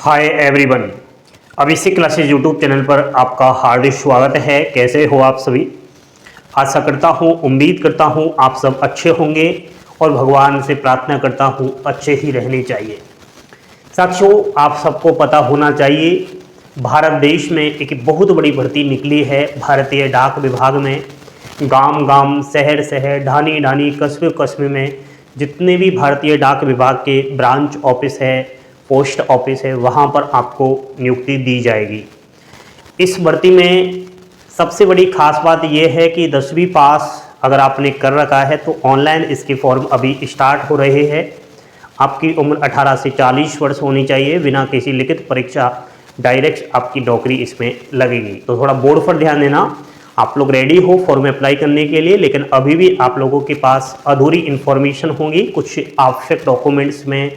Hi everyone, अभिषेक classes YouTube channel पर आपका हार्दिक स्वागत है। कैसे हो आप सभी? आशा करता हूँ, उम्मीद करता हूँ आप सब अच्छे होंगे और भगवान से प्रार्थना करता हूँ अच्छे ही रहने चाहिए। साथियों, आप सबको पता होना चाहिए, भारत देश में एक बहुत बड़ी भर्ती निकली है भारतीय डाक विभाग में। गांव गांव, शहर शहर, ढानी ढानी, कस्बे कस्बे में जितने भी भारतीय डाक विभाग के ब्रांच ऑफिस है, पोस्ट ऑफिस है, वहाँ पर आपको नियुक्ति दी जाएगी। इस भर्ती में सबसे बड़ी खास बात यह है कि 10वीं पास अगर आपने कर रखा है तो ऑनलाइन इसके फॉर्म अभी स्टार्ट हो रहे हैं। आपकी उम्र 18 से 40 वर्ष होनी चाहिए, बिना किसी लिखित परीक्षा डायरेक्ट आपकी नौकरी इसमें लगेगी। तो थोड़ा बोर्ड पर ध्यान देना। आप लोग रेडी हो फॉर्म अप्लाई करने के लिए, लेकिन अभी भी आप लोगों के पास अधूरी इन्फॉर्मेशन होगी, कुछ आवश्यक डॉक्यूमेंट्स में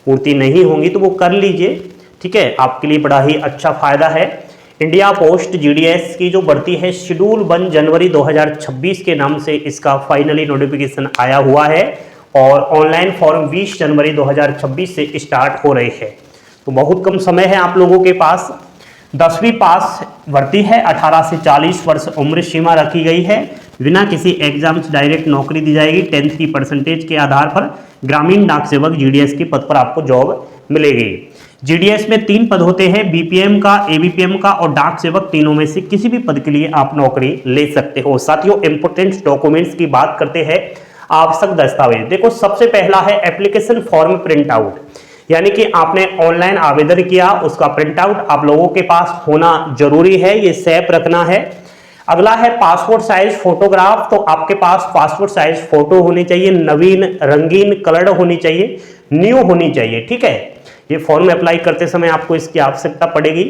पूर्ति नहीं होंगी, तो वो कर लीजिए। ठीक है, आपके लिए बड़ा ही अच्छा फायदा है। इंडिया पोस्ट जीडीएस की जो भर्ती है, शेड्यूल 1 जनवरी 2026 के नाम से इसका फाइनली नोटिफिकेशन आया हुआ है और ऑनलाइन फॉर्म 20 जनवरी 2026 से स्टार्ट हो रहे हैं। तो बहुत कम समय है आप लोगों के पास। 10वीं पास भर्ती है, 18 से 40 वर्ष उम्र सीमा रखी गई है। बिना किसी एग्जाम्स डायरेक्ट नौकरी दी जाएगी। 10th की परसेंटेज के आधार पर ग्रामीण डाक सेवक जीडीएस के पद पर आपको जॉब मिलेगी। जीडीएस में 3 पद होते हैं, बीपीएम का, एबीपीएम का और डाक सेवक। तीनों में से किसी भी पद के लिए आप नौकरी ले सकते हो। साथियों, इंपोर्टेंट डॉक्यूमेंट्स की बात करते हैं। आवश्यक दस्तावेज देखो, सबसे पहला है एप्लीकेशन फॉर्म प्रिंट आउट, यानी कि आपने ऑनलाइन आवेदन किया, उसका प्रिंट आउट आप लोगों के पास होना जरूरी है, ये सेफ रखना है। अगला है पासपोर्ट साइज फोटोग्राफ, तो आपके पास पासपोर्ट साइज फोटो होनी चाहिए, नवीन, रंगीन, कलर्ड होनी चाहिए, न्यू होनी चाहिए। ठीक है, ये फॉर्म अप्लाई करते समय आपको इसकी आवश्यकता पड़ेगी।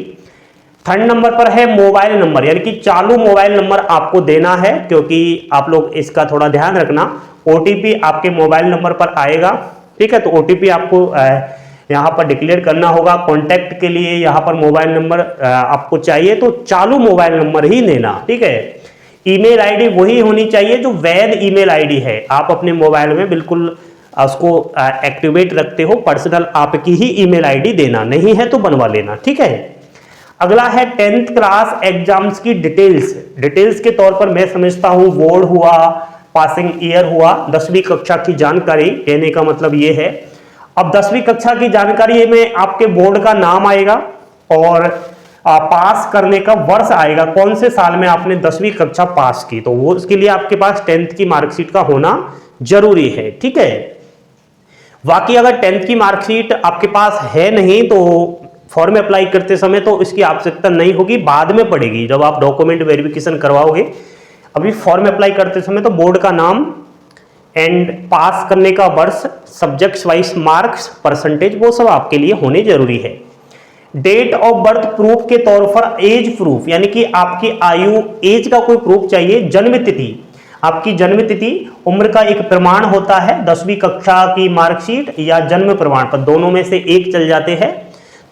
3rd नंबर पर है मोबाइल नंबर, यानी कि चालू मोबाइल नंबर आपको देना है, क्योंकि आप लोग इसका थोड़ा ध्यान रखना। ओटीपी आपके मोबाइल नंबर पर आएगा। ठीक है, तो ओटीपी आपको यहाँ पर डिक्लेयर करना होगा। कॉन्टैक्ट के लिए यहाँ पर मोबाइल नंबर आपको चाहिए, तो चालू मोबाइल नंबर ही देना। ठीक है, ईमेल आईडी वही होनी चाहिए जो वैध ईमेल आईडी है। आप अपने मोबाइल में बिल्कुल उसको एक्टिवेट रखते हो, पर्सनल आपकी ही ईमेल आईडी देना, नहीं है तो बनवा लेना। ठीक है, अगला है 10th क्लास एग्जाम्स की डिटेल्स के तौर पर मैं समझता हूँ बोर्ड हुआ, पासिंग ईयर हुआ, 10वीं कक्षा की जानकारी। कहने का मतलब ये है, अब 10वीं कक्षा की जानकारी में आपके बोर्ड का नाम आएगा और पास करने का वर्ष आएगा, कौन से साल में आपने 10वीं कक्षा पास की। तो वो उसके लिए आपके पास 10th की मार्कशीट का होना जरूरी है। ठीक है, बाकी अगर 10th की मार्कशीट आपके पास है नहीं तो फॉर्म अप्लाई करते समय तो इसकी आवश्यकता नहीं होगी, बाद में पड़ेगी जब आप डॉक्यूमेंट वेरिफिकेशन करवाओगे। अभी फॉर्म अप्लाई करते समय तो बोर्ड का नाम एंड पास करने का वर्ष, सब्जेक्ट्स वाइज मार्क्स, परसेंटेज, वो सब आपके लिए होने जरूरी है। डेट ऑफ बर्थ प्रूफ के तौर पर एज प्रूफ, यानी कि आपकी आयु, एज का कोई प्रूफ चाहिए। जन्म तिथि, आपकी जन्म तिथि, उम्र का एक प्रमाण होता है, 10वीं कक्षा की मार्कशीट या जन्म प्रमाण पत्र, दोनों में से एक चल जाते हैं।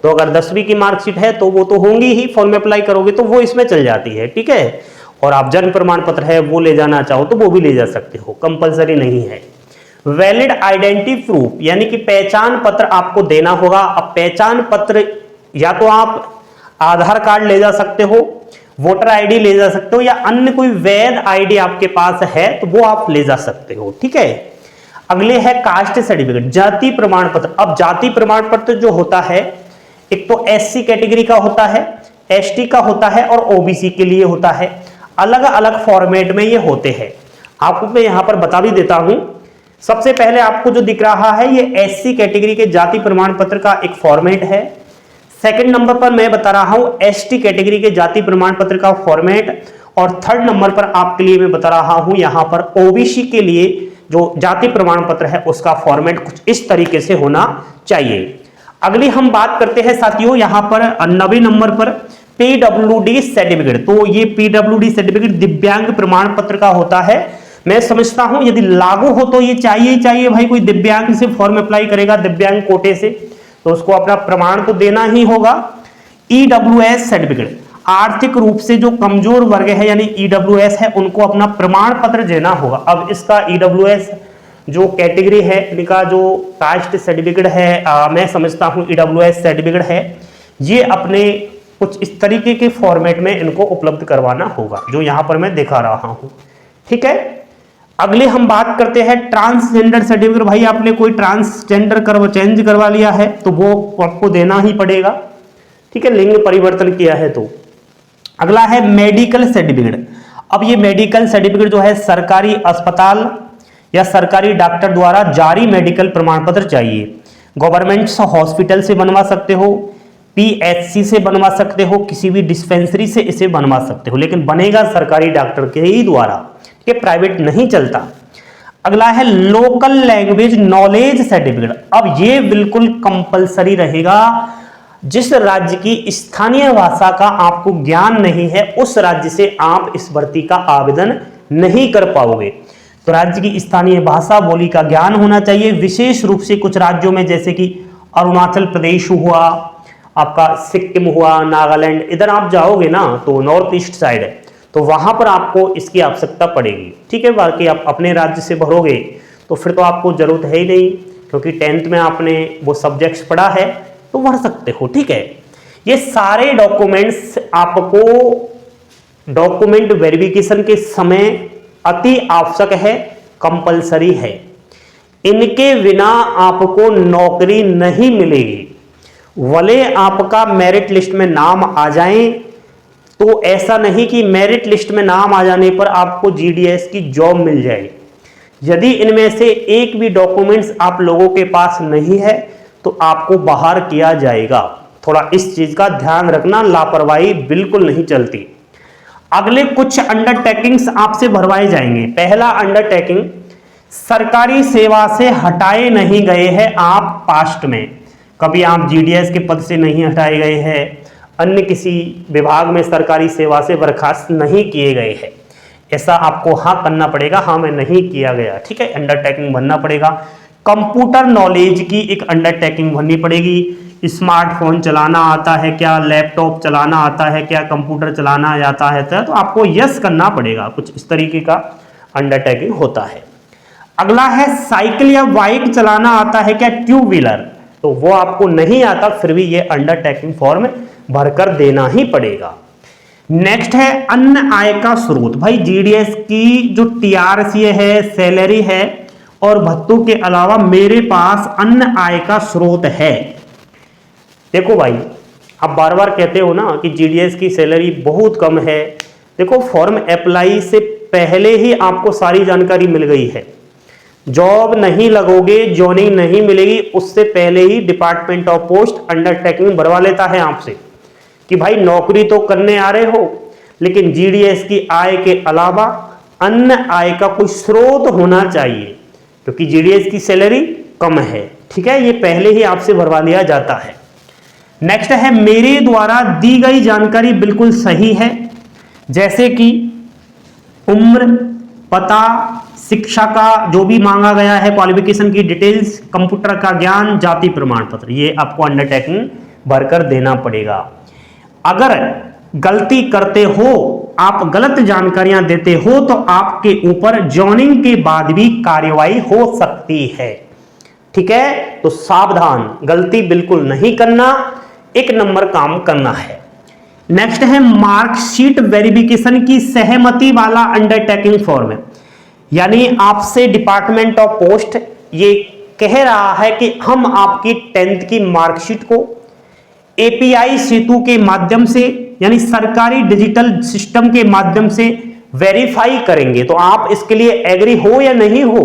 तो अगर 10वीं की मार्कशीट है तो वो तो होंगी ही, फॉर्म अप्लाई करोगे तो वो इसमें चल जाती है। ठीक है, और आप जन्म प्रमाण पत्र है वो ले जाना चाहो तो वो भी ले जा सकते हो, कंपलसरी नहीं है। वैलिड आइडेंटिटी प्रूफ, यानी कि पहचान पत्र आपको देना होगा। अब पहचान पत्र या तो आप आधार कार्ड ले जा सकते हो, वोटर आईडी ले जा सकते हो, या अन्य कोई वैध आईडी आपके पास है तो वो आप ले जा सकते हो। ठीक है, अगले है कास्ट सर्टिफिकेट, जाति प्रमाण पत्र। अब जाति प्रमाण पत्र जो होता है, एक तो एससी कैटेगरी का होता है, एसटी का होता है और ओबीसी के लिए होता है। अलग अलग फॉर्मेट में ये होते हैं, आपको मैं यहां पर बता भी देता हूं। सबसे पहले आपको जो दिख रहा है ये एससी कैटेगरी के जाति प्रमाण पत्र का एक फॉर्मेट है। सेकंड नंबर पर मैं बता रहा हूं एसटी कैटेगरी के जाति प्रमाण पत्र का फॉर्मेट, और 3rd नंबर पर आपके लिए मैं बता रहा हूं यहां पर ओबीसी के लिए जो जाति प्रमाण पत्र है उसका फॉर्मेट कुछ इस तरीके से होना चाहिए। अगली हम बात करते हैं साथियों, यहां पर 9वें नंबर पर पीडब्ल्यूडी सर्टिफिकेट। तो ये पीडब्ल्यूडी सर्टिफिकेट दिव्यांग प्रमाण पत्र का होता है। मैं समझता हूं यदि लागू हो तो ये चाहिए भाई, कोई दिव्यांग से फॉर्म अप्लाई करेगा दिव्यांग कोटे से तो उसको अपना प्रमाण तो देना ही होगा। ईडब्ल्यूएस सर्टिफिकेट, आर्थिक रूप से जो कमजोर वर्ग है यानी ईडब्ल्यूएस है, उनको अपना प्रमाण पत्र देना होगा। अब इसका ईडब्ल्यूएस जो कैटेगरी है, इनका जो कास्ट सर्टिफिकेट है, मैं समझता हूं ईडब्ल्यूएस सर्टिफिकेट है, ये अपने कुछ इस तरीके के फॉर्मेट में इनको उपलब्ध करवाना होगा, जो यहां पर मैं दिखा रहा हूं। ठीक है, अगले हम बात करते हैं ट्रांसजेंडर सर्टिफिकेट। भाई आपने कोई ट्रांसजेंडर चेंज करवा लिया है तो वो आपको देना ही पड़ेगा। ठीक है, लिंग परिवर्तन किया है तो। अगला है मेडिकल सर्टिफिकेट। अब ये मेडिकल सर्टिफिकेट जो है सरकारी अस्पताल या सरकारी डॉक्टर द्वारा जारी मेडिकल प्रमाण पत्र चाहिए। गवर्नमेंट हॉस्पिटल से बनवा सकते हो, पीएचसी से बनवा सकते हो, किसी भी डिस्पेंसरी से इसे बनवा सकते हो, लेकिन बनेगा सरकारी डॉक्टर के ही द्वारा, ये प्राइवेट नहीं चलता। अगला है लोकल लैंग्वेज नॉलेज सर्टिफिकेट। अब ये बिल्कुल कंपलसरी रहेगा। जिस राज्य की स्थानीय भाषा का आपको ज्ञान नहीं है, उस राज्य से आप इस भर्ती का आवेदन नहीं कर पाओगे। तो राज्य की स्थानीय भाषा बोली का ज्ञान होना चाहिए। विशेष रूप से कुछ राज्यों में जैसे कि अरुणाचल प्रदेश हुआ, आपका सिक्किम हुआ, नागालैंड, इधर आप जाओगे ना तो नॉर्थ ईस्ट साइड है, तो वहां पर आपको इसकी आवश्यकता पड़ेगी। ठीक है, बाकी आप अपने राज्य से भरोगे तो फिर तो आपको जरूरत है ही नहीं, क्योंकि 10th में आपने वो सब्जेक्ट्स पढ़ा है तो भर सकते हो। ठीक है, ये सारे डॉक्यूमेंट्स आपको डॉक्यूमेंट वेरिफिकेशन के समय अति आवश्यक है, कंपलसरी है। इनके बिना आपको नौकरी नहीं मिलेगी। भले आपका मेरिट लिस्ट में नाम आ जाए तो ऐसा नहीं कि मेरिट लिस्ट में नाम आ जाने पर आपको जीडीएस की जॉब मिल जाए। यदि इनमें से एक भी डॉक्यूमेंट्स आप लोगों के पास नहीं है तो आपको बाहर किया जाएगा। थोड़ा इस चीज का ध्यान रखना, लापरवाही बिल्कुल नहीं चलती। अगले कुछ अंडरटेकिंग्स आपसे भरवाए जाएंगे। पहला अंडरटेकिंग, सरकारी सेवा से हटाए नहीं गए हैं आप पास्ट में, कभी आप जीडीएस के पद से नहीं हटाए गए हैं, अन्य किसी विभाग में सरकारी सेवा से बर्खास्त नहीं किए गए हैं, ऐसा आपको हाँ करना पड़ेगा, हाँ मैं नहीं किया गया। ठीक है, अंडरटेकिंग भरना पड़ेगा। कंप्यूटर नॉलेज की एक अंडरटेकिंग भरनी पड़ेगी। स्मार्टफोन चलाना आता है क्या, लैपटॉप चलाना आता है क्या, कंप्यूटर चलाना आता है तो आपको यस करना पड़ेगा। कुछ इस तरीके का अंडरटेकिंग होता है। अगला है साइकिल या बाइक चलाना आता है क्या, टू व्हीलर, तो वो आपको नहीं आता, फिर भी ये अंडरटेकिंग फॉर्म भरकर देना ही पड़ेगा। नेक्स्ट है अन्य आय का स्रोत। भाई जीडीएस की जो टीआरसी है, सैलरी है और भत्तों के अलावा मेरे पास अन्य आय का स्रोत है। देखो भाई, आप बार बार कहते हो ना कि जीडीएस की सैलरी बहुत कम है। देखो, फॉर्म अप्लाई से पहले ही आपको सारी जानकारी मिल गई है। जॉब नहीं लगोगे, जॉइनिंग नहीं मिलेगी, उससे पहले ही डिपार्टमेंट ऑफ पोस्ट अंडरटेकिंग भरवा लेता है आपसे कि भाई नौकरी तो करने आ रहे हो, लेकिन जीडीएस की आय के अलावा अन्य आय का कोई स्रोत होना चाहिए, क्योंकि जीडीएस की सैलरी कम है। ठीक है, ये पहले ही आपसे भरवा लिया जाता है। नेक्स्ट है मेरे द्वारा दी गई जानकारी बिल्कुल सही है, जैसे कि उम्र, पता, शिक्षा का जो भी मांगा गया है, क्वालिफिकेशन की डिटेल्स, कंप्यूटर का ज्ञान, जाति प्रमाण पत्र, ये आपको अंडरटेकिंग भरकर देना पड़ेगा। अगर गलती करते हो, आप गलत जानकारियां देते हो तो आपके ऊपर जॉइनिंग के बाद भी कार्रवाई हो सकती है। ठीक है, तो सावधान, गलती बिल्कुल नहीं करना, एक नंबर काम करना है। नेक्स्ट है मार्कशीट वेरिफिकेशन की सहमति वाला अंडरटेकिंग फॉर्म है, यानी आपसे डिपार्टमेंट ऑफ पोस्ट ये कह रहा है कि हम आपकी 10th की मार्कशीट को एपीआई सेतु के माध्यम से, यानी सरकारी डिजिटल सिस्टम के माध्यम से वेरीफाई करेंगे, तो आप इसके लिए एग्री हो या नहीं हो।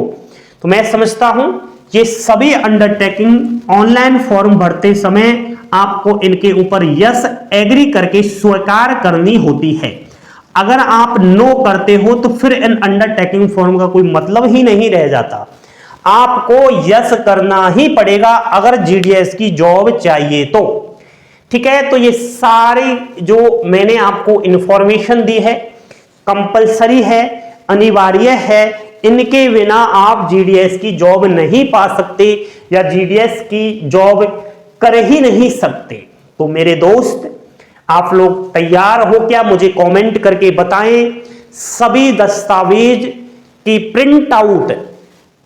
तो मैं समझता हूं ये सभी अंडरटेकिंग ऑनलाइन फॉर्म भरते समय आपको इनके ऊपर यस एग्री करके स्वीकार करनी होती है। अगर आप नो करते हो तो फिर इन अंडरटेकिंग फॉर्म का कोई मतलब ही नहीं रह जाता। आपको यस करना ही पड़ेगा अगर जीडीएस की जॉब चाहिए तो। ठीक है, तो ये सारी जो मैंने आपको इंफॉर्मेशन दी है कंपलसरी है, अनिवार्य है, इनके बिना आप जीडीएस की जॉब नहीं पा सकते या जीडीएस की जॉब कर ही नहीं सकते। तो मेरे दोस्त, आप लोग तैयार हो क्या, मुझे कमेंट करके बताएं। सभी दस्तावेज की प्रिंट आउट,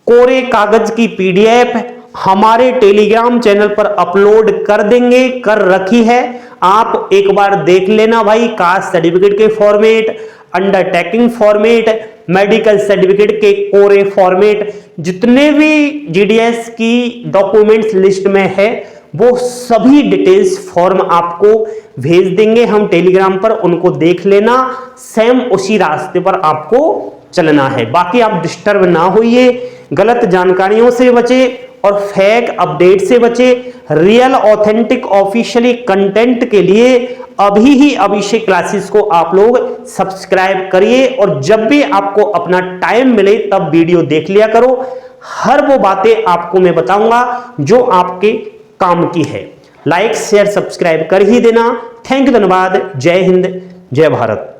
कोरे कागज की पीडीएफ हमारे टेलीग्राम चैनल पर अपलोड कर देंगे, कर रखी है। आप एक बार देख लेना भाई। कास्ट सर्टिफिकेट के format, undertaking format, medical certificate के कोरे फॉर्मेट, जितने भी जीडीएस की डॉक्यूमेंट्स लिस्ट में है वो सभी डिटेल्स फॉर्म आपको भेज देंगे हम टेलीग्राम पर, उनको देख लेना। सेम उसी रास्ते पर आपको चलना है। बाकी आप डिस्टर्ब ना होइए, गलत जानकारियों से बचे और फेक अपडेट से बचे। रियल ऑथेंटिक ऑफिशियली कंटेंट के लिए अभी ही अभिषेक क्लासेस को आप लोग सब्सक्राइब करिए और जब भी आपको अपना टाइम मिले तब वीडियो देख लिया करो। हर वो बातें आपको मैं बताऊंगा जो आपके काम की है। लाइक शेयर सब्सक्राइब कर ही देना। थैंक यू, धन्यवाद। जय हिंद, जय भारत।